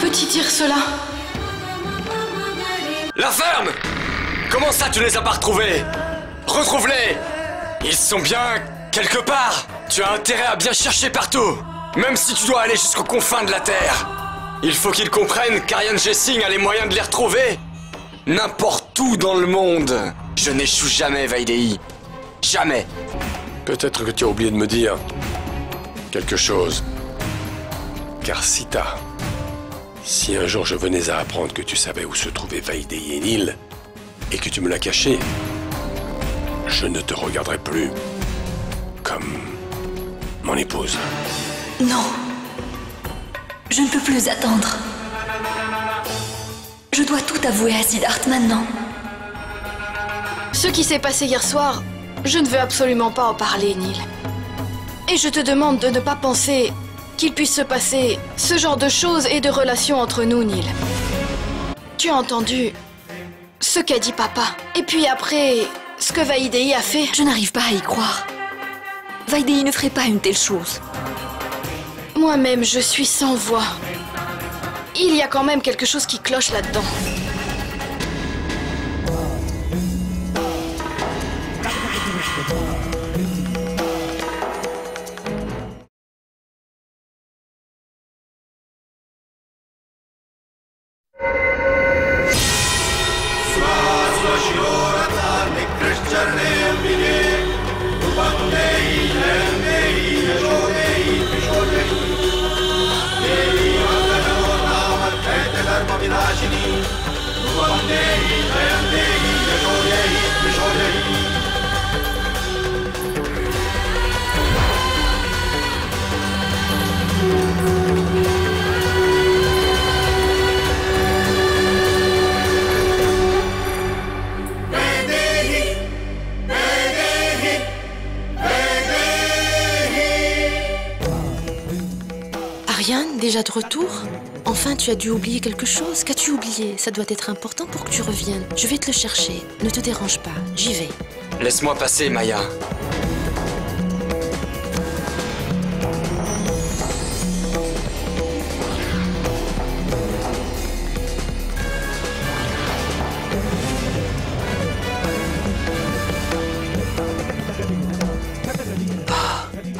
peut-il dire cela? La ferme! Comment ça tu les as pas retrouvés? Retrouve-les! Ils sont bien quelque part! Tu as intérêt à bien chercher partout! Même si tu dois aller jusqu'aux confins de la Terre! Il faut qu'ils comprennent qu'Ariane Gessing a les moyens de les retrouver! N'importe où dans le monde! Je n'échoue jamais, Vaidei! Jamais! Peut-être que tu as oublié de me dire quelque chose. Car si un jour je venais à apprendre que tu savais où se trouvait Vaidei Enil et que tu me l'as caché, je ne te regarderai plus comme mon épouse. Non. Je ne peux plus attendre. Je dois tout avouer à Siddharth maintenant. Ce qui s'est passé hier soir, je ne veux absolument pas en parler, Neil. Et je te demande de ne pas penser qu'il puisse se passer ce genre de choses et de relations entre nous, Neil. Tu as entendu ce qu'a dit papa. Et puis après, ce que Vaidei a fait. Je n'arrive pas à y croire. Vaidei ne ferait pas une telle chose. Moi-même, je suis sans voix. Il y a quand même quelque chose qui cloche là-dedans. Ariane, déjà de retour? Enfin, tu as dû oublier quelque chose. Qu'as-tu oublié? Ça doit être important pour que tu reviennes. Je vais te le chercher. Ne te dérange pas. J'y vais. Laisse-moi passer, Maya.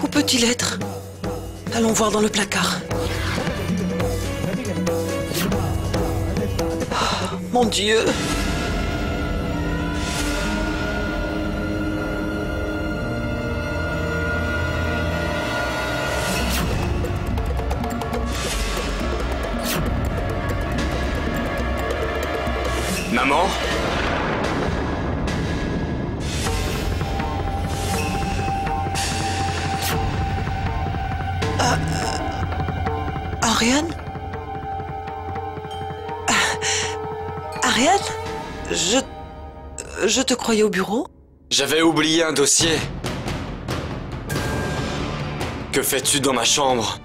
Où peut-il être? Allons voir dans le placard. Oh, mon Dieu! Maman? Ariane? Ariane? Je te croyais au bureau? J'avais oublié un dossier. Que fais-tu dans ma chambre?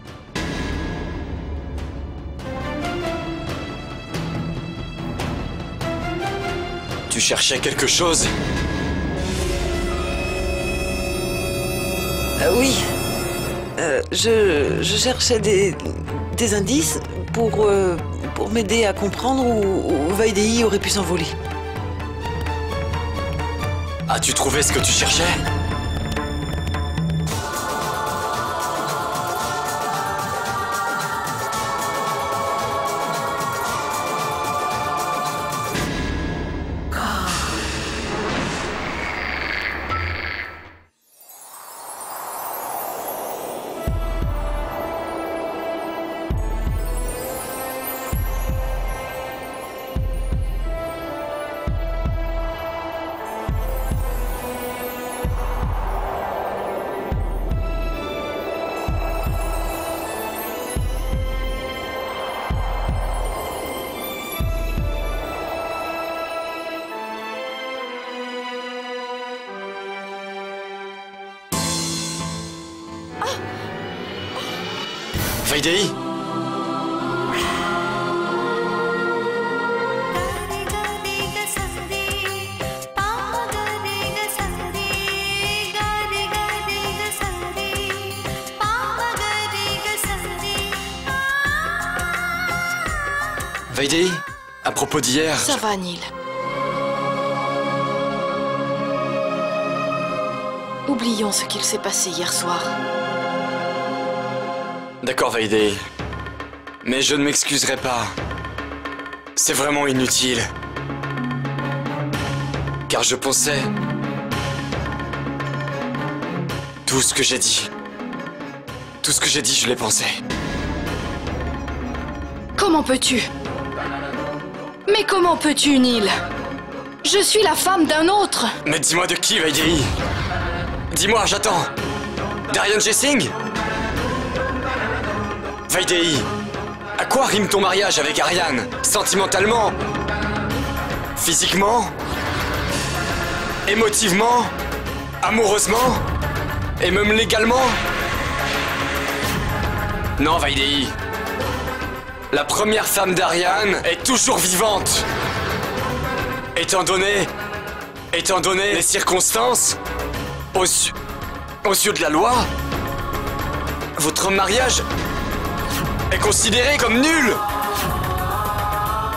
Tu cherchais quelque chose? Oui. Je cherchais des indices pour m'aider à comprendre où Vaidei aurait pu s'envoler. As-tu trouvé ce que tu cherchais? Vaidei? Vaidei, à propos d'hier... Ça va, Neil. Oublions ce qu'il s'est passé hier soir. D'accord, Vaidei. Mais je ne m'excuserai pas. C'est vraiment inutile. Car je pensais... Tout ce que j'ai dit. Tout ce que j'ai dit, je l'ai pensé. Comment peux-tu? Mais comment peux-tu, Neil? Je suis la femme d'un autre. Mais dis-moi de qui, Vaidei? Dis-moi, j'attends. D'Ariane Jessing? Vaidei, à quoi rime ton mariage avec Ariane? Sentimentalement? Physiquement? Émotivement? Amoureusement? Et même légalement? Non, Vaidei. La première femme d'Ariane est toujours vivante. Étant donné les circonstances, aux yeux de la loi, votre mariage est considéré comme nul.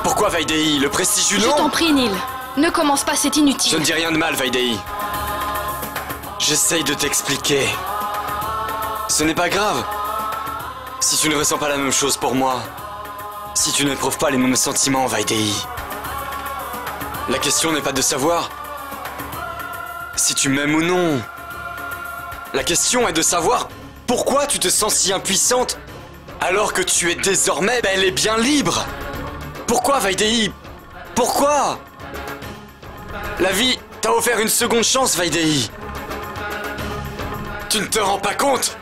Pourquoi, Vaidei? Le prestige du nom? Je t'en prie, Neil. Ne commence pas, c'est inutile. Je ne dis rien de mal, Vaidei. J'essaye de t'expliquer. Ce n'est pas grave. Si tu ne ressens pas la même chose pour moi, si tu n'éprouves pas les mêmes sentiments, Vaidei. La question n'est pas de savoir si tu m'aimes ou non. La question est de savoir pourquoi tu te sens si impuissante alors que tu es désormais bel et bien libre. Pourquoi, Vaidei? Pourquoi? La vie t'a offert une seconde chance, Vaidei. Tu ne te rends pas compte?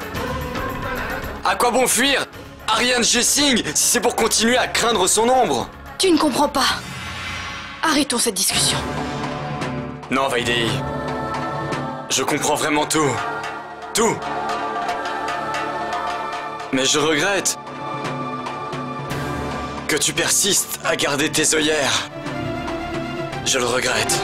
À quoi bon fuir Ariane Jessing si c'est pour continuer à craindre son ombre? Tu ne comprends pas. Arrêtons cette discussion. Non, Vaidei. Je comprends vraiment tout. Tout. Mais je regrette que tu persistes à garder tes œillères. Je le regrette.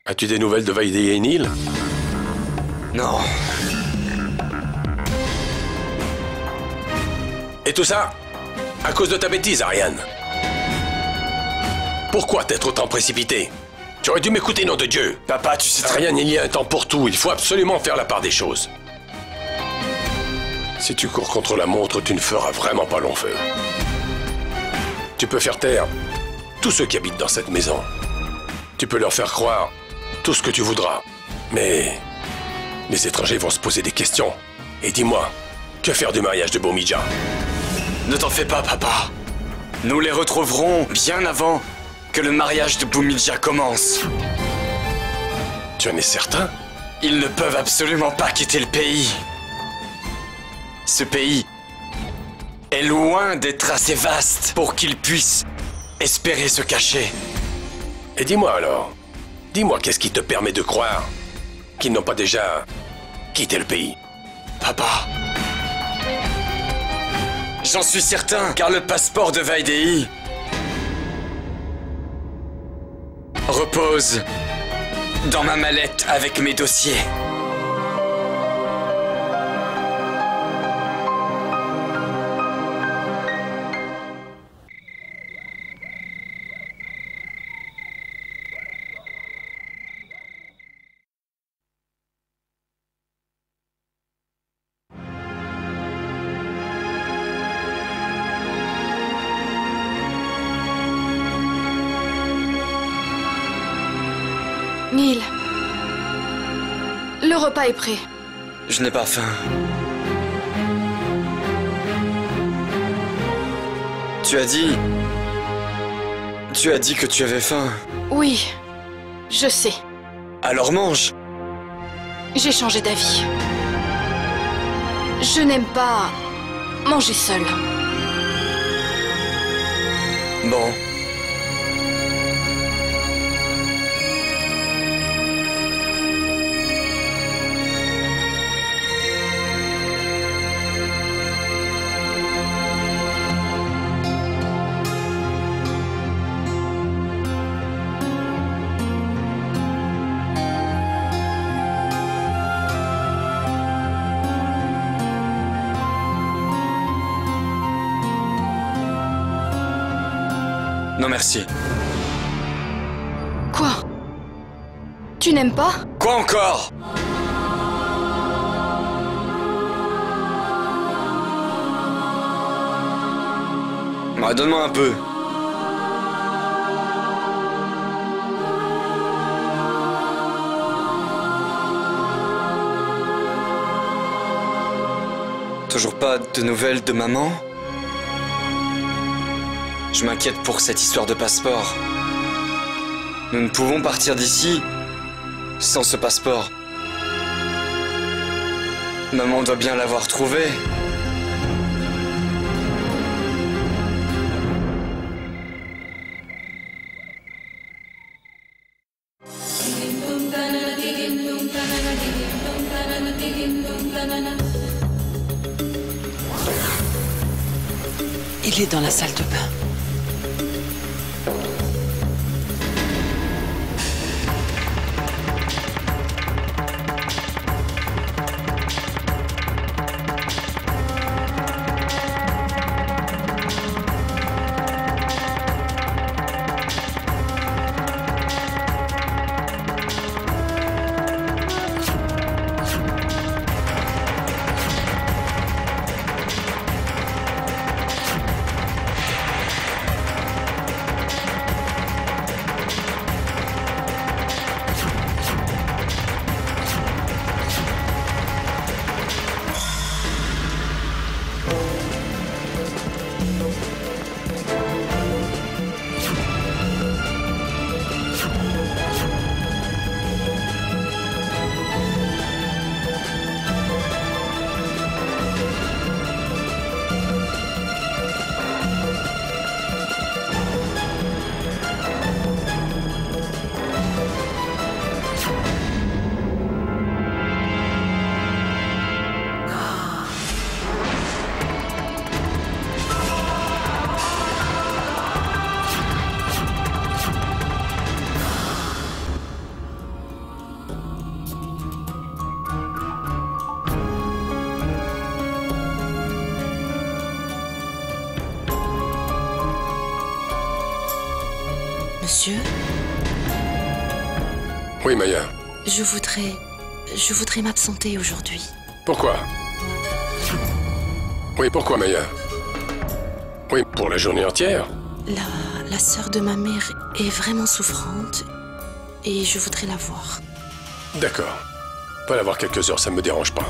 As-tu des nouvelles de Vaidei et Neil? Non. Et tout ça à cause de ta bêtise, Ariane. Pourquoi t'être autant précipité? Tu aurais dû m'écouter, nom de Dieu. Papa, tu sais très Ariane, il y a un temps pour tout. Il faut absolument faire la part des choses. Si tu cours contre la montre, tu ne feras vraiment pas long feu. Tu peux faire taire tous ceux qui habitent dans cette maison. Tu peux leur faire croire tout ce que tu voudras. Mais les étrangers vont se poser des questions. Et dis-moi, que faire du mariage de Bhumija? Ne t'en fais pas, papa. Nous les retrouverons bien avant que le mariage de Bhumija commence. Tu en es certain? Ils ne peuvent absolument pas quitter le pays. Ce pays est loin d'être assez vaste pour qu'ils puissent espérer se cacher. Et dis-moi alors, dis-moi qu'est-ce qui te permet de croire qu'ils n'ont pas déjà quitté le pays? Papa. J'en suis certain, car le passeport de Vaidei repose dans ma mallette avec mes dossiers. Neil, le repas est prêt. Je n'ai pas faim. Tu as dit que tu avais faim. Oui, je sais. Alors mange. J'ai changé d'avis. Je n'aime pas manger seul. Bon. Non merci. Quoi? Tu n'aimes pas? Quoi encore? Bah, donne-moi un peu. Toujours pas de nouvelles de maman? Je m'inquiète pour cette histoire de passeport. Nous ne pouvons partir d'ici sans ce passeport. Maman doit bien l'avoir trouvé. Il est dans la salle de bain. Monsieur, Oui, Maya. je voudrais m'absenter aujourd'hui. Pourquoi? Oui, pourquoi, Maya? Oui, pour la journée entière. La sœur de ma mère est vraiment souffrante et je voudrais la voir. D'accord. Va la voir quelques heures, ça me dérange pas.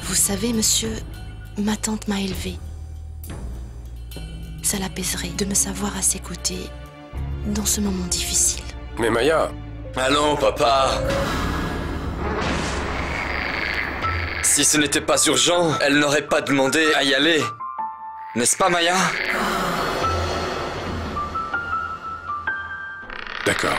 Vous savez, monsieur, ma tante m'a élevée. Ça l'apaiserait de me savoir à ses côtés dans ce moment difficile. Mais Maya... Allons, papa. Si ce n'était pas urgent, elle n'aurait pas demandé à y aller. N'est-ce pas, Maya? D'accord.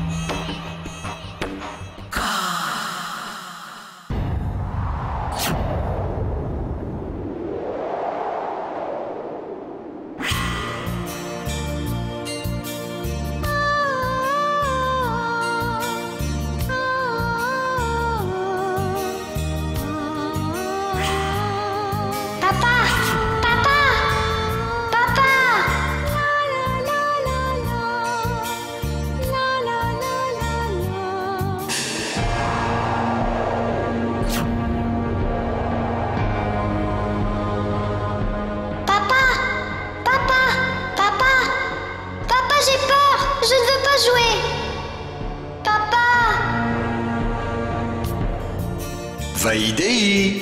Vaidéi,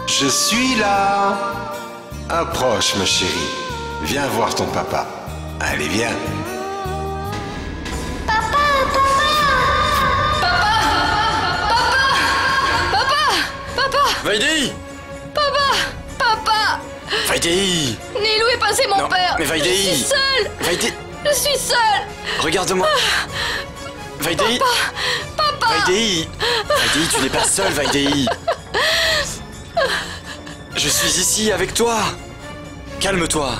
je suis là. Approche, ma chérie. Viens voir ton papa. Allez, viens. Vaidéi! Papa! Vaidéi! Nil, où est passé mon Non, père? mais Vaidéi! Je suis seule! Vaidéi! Je suis seule! Regarde-moi! Vaidéi! Papa! Vaidéi! Vaidéi, tu n'es pas seule, Vaidéi! Je suis ici avec toi! Calme-toi!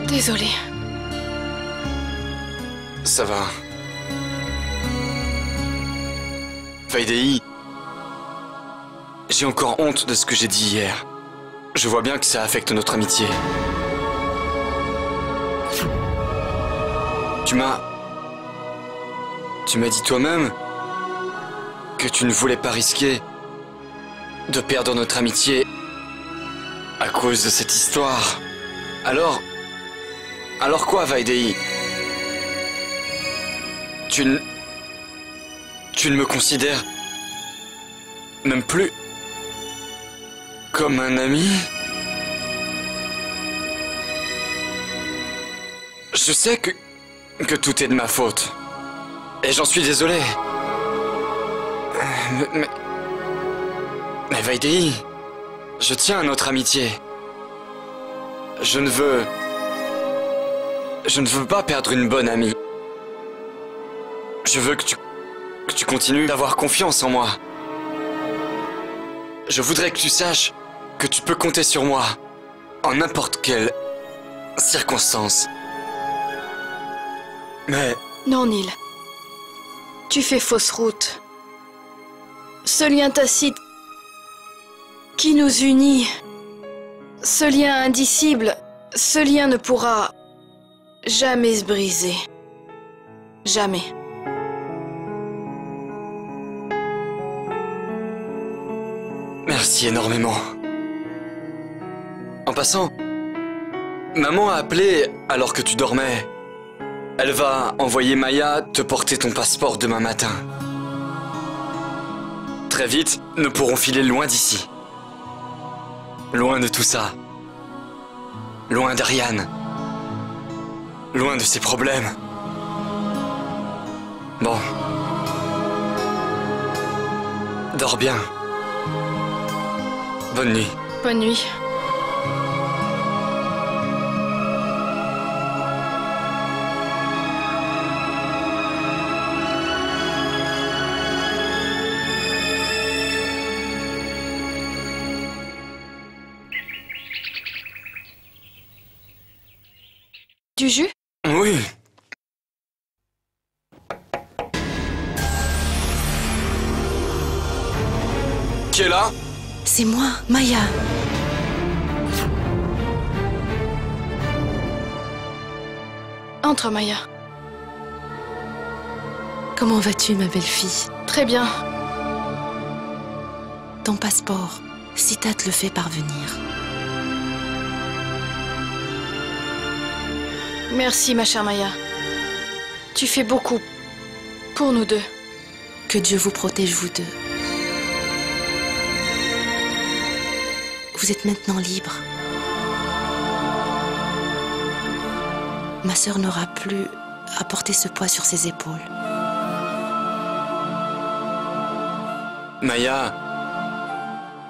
Désolée. Ça va. Vaidei, j'ai encore honte de ce que j'ai dit hier. Je vois bien que ça affecte notre amitié. Tu m'as dit toi-même que tu ne voulais pas risquer de perdre notre amitié à cause de cette histoire. Alors quoi, Vaidei? Tu ne me considères même plus comme un ami? Je sais que tout est de ma faute. Et j'en suis désolé. Mais Vaidei, je tiens à notre amitié. Je ne veux pas perdre une bonne amie. Je veux que tu continues d'avoir confiance en moi. Je voudrais que tu saches que tu peux compter sur moi en n'importe quelle circonstance. Mais... Non, Neil. Tu fais fausse route. Ce lien tacite qui nous unit, ce lien indicible, ce lien ne pourra jamais se briser. Jamais. Merci énormément. En passant, maman a appelé alors que tu dormais. Elle va envoyer Maya te porter ton passeport demain matin. Très vite, nous pourrons filer loin d'ici. Loin de tout ça. Loin d'Ariane. Loin de ses problèmes. Bon. Dors bien. Bonne nuit. Bonne nuit. Du jus? Oui. Qui est là? C'est moi, Maya. Entre, Maya. Comment vas-tu, ma belle fille? Très bien. Ton passeport, Sita te le fait parvenir. Merci, ma chère Maya. Tu fais beaucoup pour nous deux. Que Dieu vous protège, vous deux. Vous êtes maintenant libre. Ma sœur n'aura plus à porter ce poids sur ses épaules. Maya,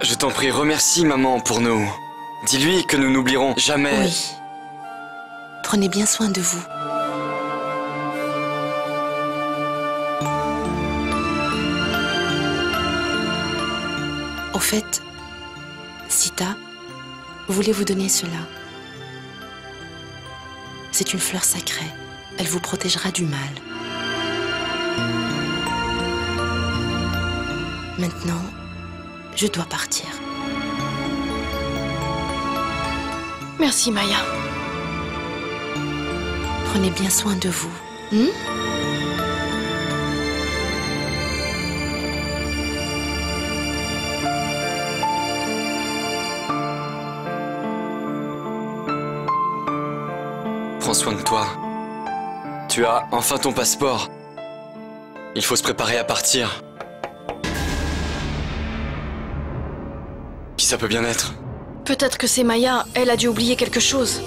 je t'en prie, remercie maman pour nous. Dis-lui que nous n'oublierons jamais... Oui. Prenez bien soin de vous. Au fait, Sita voulait vous donner cela. C'est une fleur sacrée. Elle vous protégera du mal. Maintenant, je dois partir. Merci, Maya. Prenez bien soin de vous. Prends soin de toi. Tu as enfin ton passeport. Il faut se préparer à partir. Qui ça peut bien être? Peut-être que c'est Maya. Elle a dû oublier quelque chose.